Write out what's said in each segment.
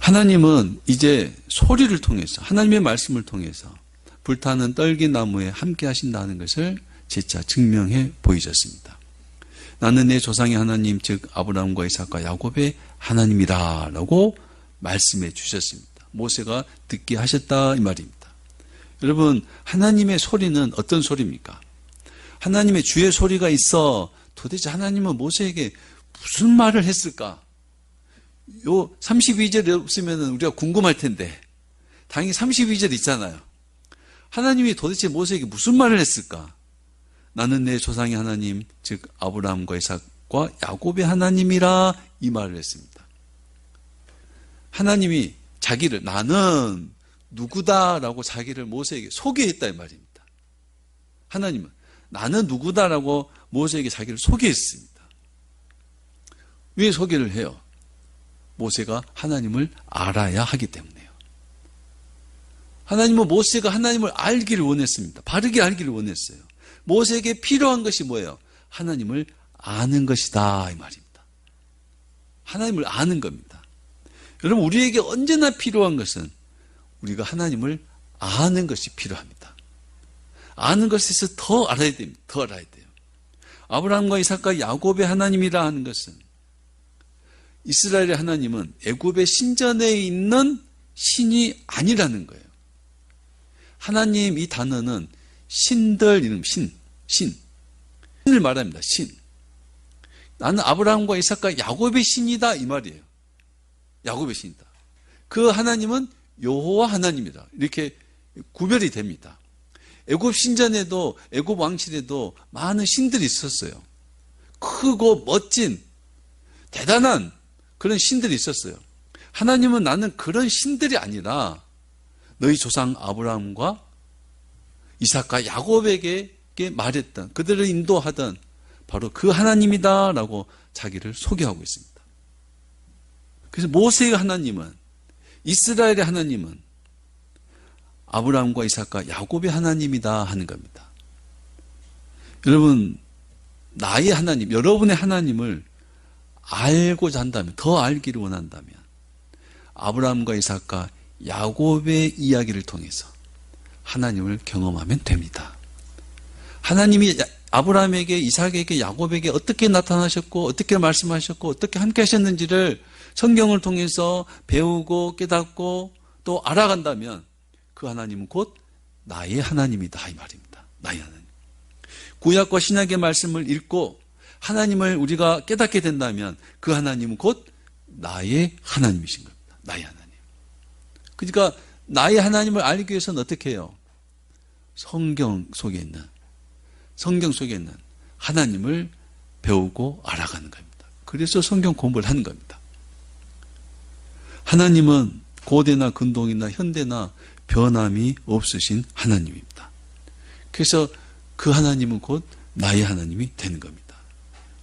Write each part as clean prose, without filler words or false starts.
하나님은 이제 소리를 통해서, 하나님의 말씀을 통해서 불타는 떨기나무에 함께 하신다는 것을 재차 증명해 보이셨습니다. 나는 내 조상의 하나님, 즉 아브라함과 이삭과 야곱의 하나님이다 라고 말씀해 주셨습니다. 모세가 듣게 하셨다 이 말입니다. 여러분, 하나님의 소리는 어떤 소리입니까? 하나님의 주의 소리가 있어 도대체 하나님은 모세에게 무슨 말을 했을까? 요 32절 없으면 우리가 궁금할 텐데 당연히 32절 있잖아요. 하나님이 도대체 모세에게 무슨 말을 했을까? 나는 내 조상의 하나님, 즉 아브라함과 이삭과 야곱의 하나님이라 이 말을 했습니다. 하나님이 자기를 나는 누구다라고 자기를 모세에게 소개했다 이 말입니다. 하나님은 나는 누구다라고 모세에게 자기를 소개했습니다. 왜 소개를 해요? 모세가 하나님을 알아야 하기 때문에요. 하나님은 모세가 하나님을 알기를 원했습니다. 바르게 알기를 원했어요. 모세에게 필요한 것이 뭐예요? 하나님을 아는 것이다 이 말입니다. 하나님을 아는 겁니다. 여러분, 우리에게 언제나 필요한 것은 우리가 하나님을 아는 것이 필요합니다. 아는 것에서 더 알아야 됩니다. 더 알아야 돼요. 아브라함과 이삭과 야곱의 하나님이라 하는 것은, 이스라엘의 하나님은 애굽의 신전에 있는 신이 아니라는 거예요. 하나님 이 단어는 신들 이름, 신을 말합니다. 신. 나는 아브라함과 이삭과 야곱의 신이다 이 말이에요. 야곱의 신이다. 그 하나님은 여호와 하나님이다. 이렇게 구별이 됩니다. 애굽 신전에도, 애굽 왕실에도 많은 신들이 있었어요. 크고 멋진 대단한 그런 신들이 있었어요. 하나님은 나는 그런 신들이 아니라 너희 조상 아브라함과 이삭과 야곱에게 말했던, 그들을 인도하던 바로 그 하나님이다라고 자기를 소개하고 있습니다. 그래서 모세의 하나님은, 이스라엘의 하나님은 아브라함과 이삭과 야곱의 하나님이다 하는 겁니다. 여러분, 나의 하나님, 여러분의 하나님을 알고자 한다면, 더 알기를 원한다면 아브라함과 이삭과 야곱의 이야기를 통해서 하나님을 경험하면 됩니다. 하나님이 아브라함에게, 이삭에게, 야곱에게 어떻게 나타나셨고 어떻게 말씀하셨고 어떻게 함께 하셨는지를 성경을 통해서 배우고 깨닫고 또 알아간다면 그 하나님은 곧 나의 하나님이다 이 말입니다. 나의 하나님. 구약과 신약의 말씀을 읽고 하나님을 우리가 깨닫게 된다면 그 하나님은 곧 나의 하나님이신 겁니다. 나의 하나님. 그러니까 나의 하나님을 알기 위해서는 어떻게 해요? 성경 속에 있는 하나님을 배우고 알아가는 겁니다. 그래서 성경 공부를 하는 겁니다. 하나님은 고대나 근동이나 현대나 변함이 없으신 하나님입니다. 그래서 그 하나님은 곧 나의 하나님이 되는 겁니다.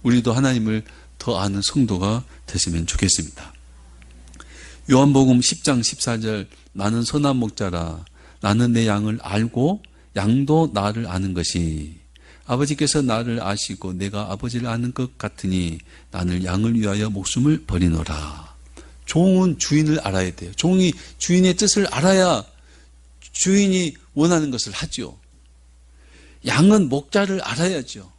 우리도 하나님을 더 아는 성도가 됐으면 좋겠습니다. 요한복음 10장 14절, 나는 선한 목자라. 나는 내 양을 알고 양도 나를 아는 것이, 아버지께서 나를 아시고 내가 아버지를 아는 것 같으니 나는 양을 위하여 목숨을 버리노라. 종은 주인을 알아야 돼요. 종이 주인의 뜻을 알아야 주인이 원하는 것을 하죠. 양은 목자를 알아야죠.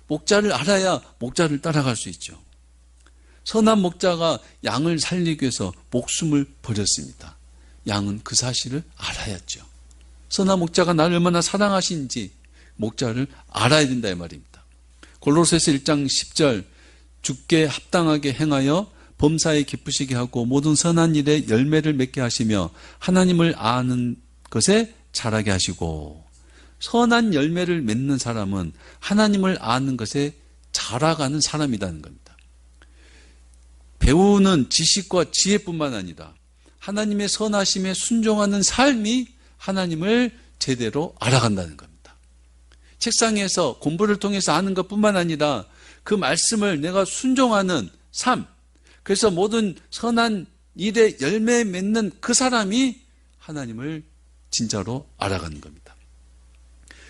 목자를 알아야 목자를 따라갈 수 있죠. 선한 목자가 양을 살리기 위해서 목숨을 버렸습니다. 양은 그 사실을 알아야죠. 선한 목자가 나를 얼마나 사랑하시는지 목자를 알아야 된다 이 말입니다. 골로새서 1장 10절, 주께 합당하게 행하여 범사에 기쁘시게 하고 모든 선한 일에 열매를 맺게 하시며 하나님을 아는 것에 자라게 하시고, 선한 열매를 맺는 사람은 하나님을 아는 것에 자라가는 사람이라는 겁니다. 배우는 지식과 지혜뿐만 아니라 하나님의 선하심에 순종하는 삶이 하나님을 제대로 알아간다는 겁니다. 책상에서 공부를 통해서 아는 것뿐만 아니라 그 말씀을 내가 순종하는 삶, 그래서 모든 선한 일에 열매 맺는 그 사람이 하나님을 진짜로 알아가는 겁니다.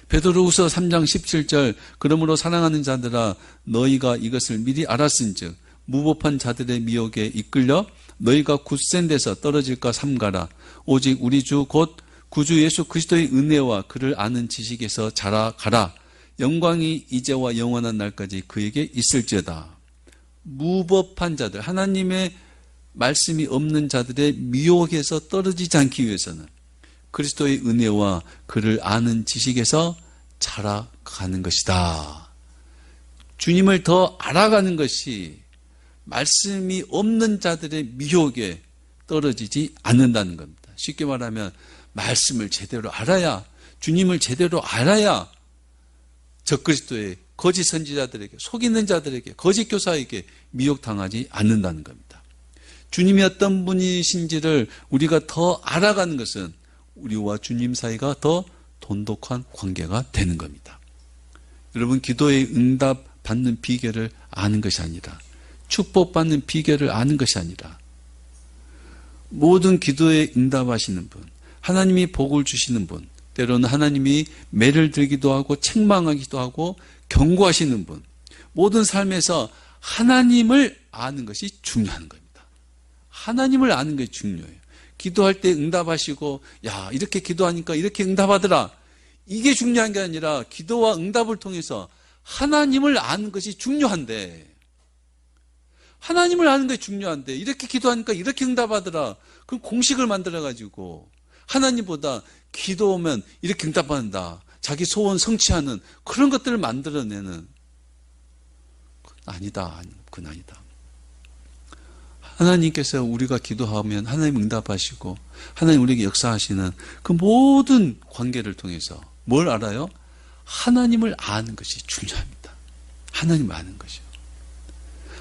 베드로후서 3장 17절, 그러므로 사랑하는 자들아 너희가 이것을 미리 알았은즉 무법한 자들의 미혹에 이끌려 너희가 굳센 데서 떨어질까 삼가라. 오직 우리 주 곧 구주 예수 그리스도의 은혜와 그를 아는 지식에서 자라가라. 영광이 이제와 영원한 날까지 그에게 있을지어다. 무법한 자들, 하나님의 말씀이 없는 자들의 미혹에서 떨어지지 않기 위해서는 그리스도의 은혜와 그를 아는 지식에서 자라가는 것이다. 주님을 더 알아가는 것이 말씀이 없는 자들의 미혹에 떨어지지 않는다는 겁니다. 쉽게 말하면 말씀을 제대로 알아야, 주님을 제대로 알아야 적그리스도의 거짓 선지자들에게, 속이는 자들에게, 거짓 교사에게 미혹당하지 않는다는 겁니다. 주님이 어떤 분이신지를 우리가 더 알아가는 것은 우리와 주님 사이가 더 돈독한 관계가 되는 겁니다. 여러분, 기도의 응답 받는 비결을 아는 것이 아니라, 축복받는 비결을 아는 것이 아니라, 모든 기도에 응답하시는 분, 하나님이 복을 주시는 분, 때로는 하나님이 매를 들기도 하고 책망하기도 하고 경고하시는 분, 모든 삶에서 하나님을 아는 것이 중요한 겁니다. 하나님을 아는 것이 중요해요. 기도할 때 응답하시고, 야, 이렇게 기도하니까 이렇게 응답하더라. 이게 중요한 게 아니라 기도와 응답을 통해서 하나님을 아는 것이 중요한데, 하나님을 아는 것이 중요한데 이렇게 기도하니까 이렇게 응답하더라. 그럼 공식을 만들어가지고 하나님보다 기도하면 이렇게 응답한다, 자기 소원 성취하는 그런 것들을 만들어내는, 아니다. 그건 아니다. 하나님께서 우리가 기도하면 하나님 응답하시고 하나님 우리에게 역사하시는 그 모든 관계를 통해서 뭘 알아요? 하나님을 아는 것이 중요합니다. 하나님을 아는 것이요.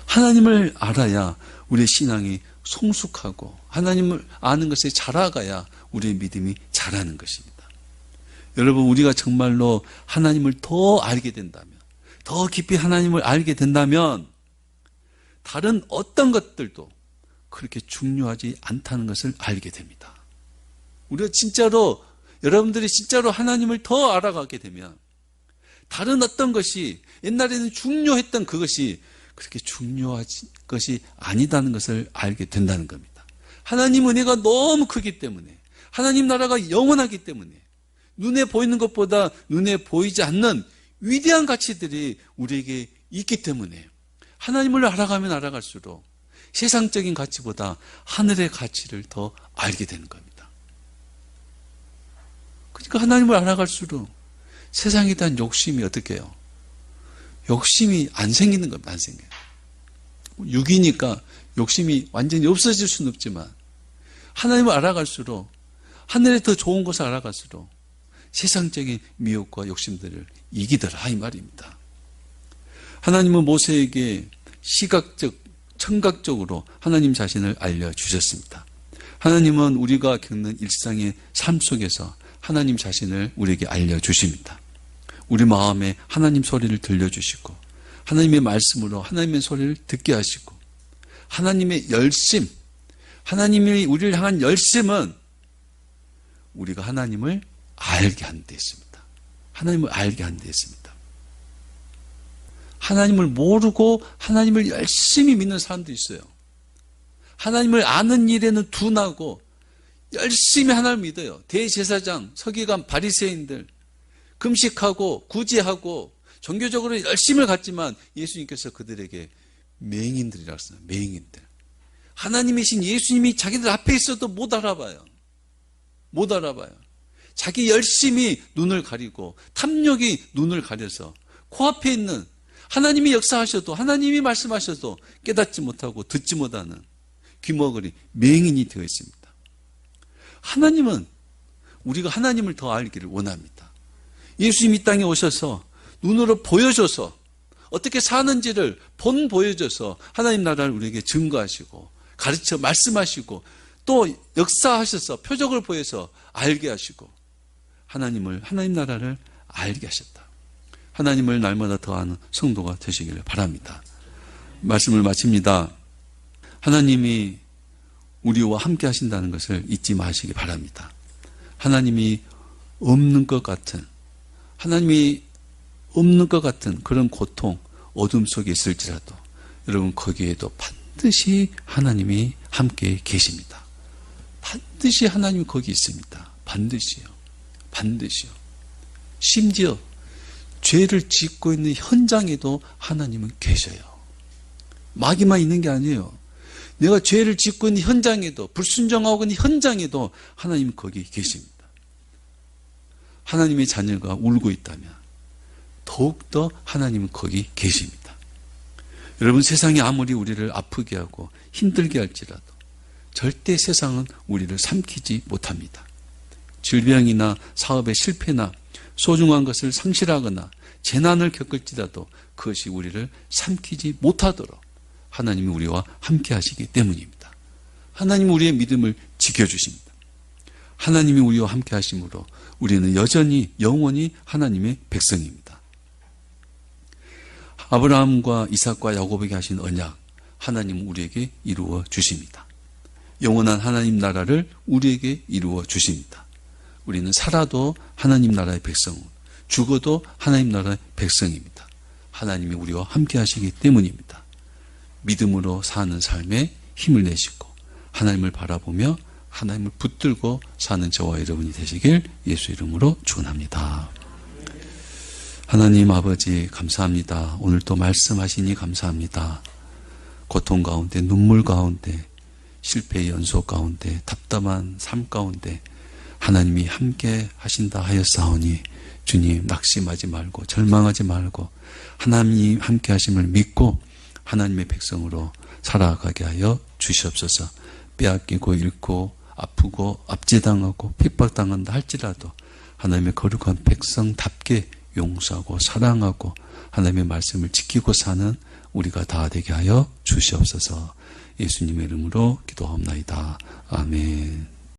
하나님을 알아야 우리의 신앙이 성숙하고 하나님을 아는 것에 자라가야 우리의 믿음이 자라는 것입니다. 여러분, 우리가 정말로 하나님을 더 알게 된다면, 더 깊이 하나님을 알게 된다면 다른 어떤 것들도 그렇게 중요하지 않다는 것을 알게 됩니다. 우리가 진짜로, 여러분들이 진짜로 하나님을 더 알아가게 되면 다른 어떤 것이, 옛날에는 중요했던 그것이 그렇게 중요한 것이 아니다는 것을 알게 된다는 겁니다. 하나님 은혜가 너무 크기 때문에, 하나님 나라가 영원하기 때문에, 눈에 보이는 것보다 눈에 보이지 않는 위대한 가치들이 우리에게 있기 때문에 하나님을 알아가면 알아갈수록 세상적인 가치보다 하늘의 가치를 더 알게 되는 겁니다. 그러니까 하나님을 알아갈수록 세상에 대한 욕심이 어떻게 해요? 욕심이 안 생기는 겁니다. 안 생겨요. 육이니까 욕심이 완전히 없어질 수는 없지만 하나님을 알아갈수록, 하늘에 더 좋은 것을 알아갈수록 세상적인 미혹과 욕심들을 이기더라, 이 말입니다. 하나님은 모세에게 시각적, 청각적으로 하나님 자신을 알려주셨습니다. 하나님은 우리가 겪는 일상의 삶 속에서 하나님 자신을 우리에게 알려주십니다. 우리 마음에 하나님 소리를 들려주시고 하나님의 말씀으로 하나님의 소리를 듣게 하시고, 하나님의 열심, 하나님이 우리를 향한 열심은 우리가 하나님을 알게 하는 데 있습니다. 하나님을 알게 하는 데 있습니다. 하나님을 모르고 하나님을 열심히 믿는 사람도 있어요. 하나님을 아는 일에는 둔하고 열심히 하나님을 믿어요. 대제사장, 서기관, 바리새인들 금식하고 구제하고 종교적으로 열심을 갖지만 예수님께서 그들에게 맹인들이라고 했어요. 맹인들. 하나님이신 예수님이 자기들 앞에 있어도 못 알아봐요. 못 알아봐요. 자기 열심히 눈을 가리고 탐욕이 눈을 가려서 코앞에 있는 하나님이 역사하셔도, 하나님이 말씀하셔도 깨닫지 못하고 듣지 못하는 귀머거리, 맹인이 되어 있습니다. 하나님은, 우리가 하나님을 더 알기를 원합니다. 예수님이 이 땅에 오셔서 눈으로 보여줘서 어떻게 사는지를 보여줘서 하나님 나라를 우리에게 증거하시고 가르쳐 말씀하시고 또 역사하셔서 표적을 보여서 알게 하시고 하나님 나라를 알게 하셨다. 하나님을 날마다 더하는 성도가 되시기를 바랍니다. 말씀을 마칩니다. 하나님이 우리와 함께 하신다는 것을 잊지 마시기 바랍니다. 하나님이 없는 것 같은, 하나님이 없는 것 같은 그런 고통, 어둠 속에 있을지라도 여러분 거기에도 반드시 하나님이 함께 계십니다. 반드시 하나님이 거기 있습니다. 반드시요. 반드시요. 심지어 죄를 짓고 있는 현장에도 하나님은 계셔요. 마귀만 있는 게 아니에요. 내가 죄를 짓고 있는 현장에도, 불순종하고 있는 현장에도 하나님은 거기 계십니다. 하나님의 자녀가 울고 있다면 더욱더 하나님은 거기 계십니다. 여러분, 세상이 아무리 우리를 아프게 하고 힘들게 할지라도 절대 세상은 우리를 삼키지 못합니다. 질병이나 사업의 실패나 소중한 것을 상실하거나 재난을 겪을지라도 그것이 우리를 삼키지 못하도록 하나님이 우리와 함께 하시기 때문입니다. 하나님은 우리의 믿음을 지켜주십니다. 하나님이 우리와 함께 하심으로 우리는 여전히 영원히 하나님의 백성입니다. 아브라함과 이삭과 야곱에게 하신 언약, 하나님은 우리에게 이루어 주십니다. 영원한 하나님 나라를 우리에게 이루어 주십니다. 우리는 살아도 하나님 나라의 백성, 죽어도 하나님 나라의 백성입니다. 하나님이 우리와 함께 하시기 때문입니다. 믿음으로 사는 삶에 힘을 내시고 하나님을 바라보며 하나님을 붙들고 사는 저와 여러분이 되시길 예수 이름으로 축원합니다. 하나님 아버지 감사합니다. 오늘 또 말씀하시니 감사합니다. 고통 가운데, 눈물 가운데, 실패의 연속 가운데, 답답한 삶 가운데 하나님이 함께 하신다 하였사오니 주님 낙심하지 말고 절망하지 말고 하나님이 함께 하심을 믿고 하나님의 백성으로 살아가게 하여 주시옵소서. 빼앗기고 잃고 아프고 압제당하고 핍박당한다 할지라도 하나님의 거룩한 백성답게 용서하고 사랑하고 하나님의 말씀을 지키고 사는 우리가 다 되게 하여 주시옵소서. 예수님의 이름으로 기도하옵나이다. 아멘.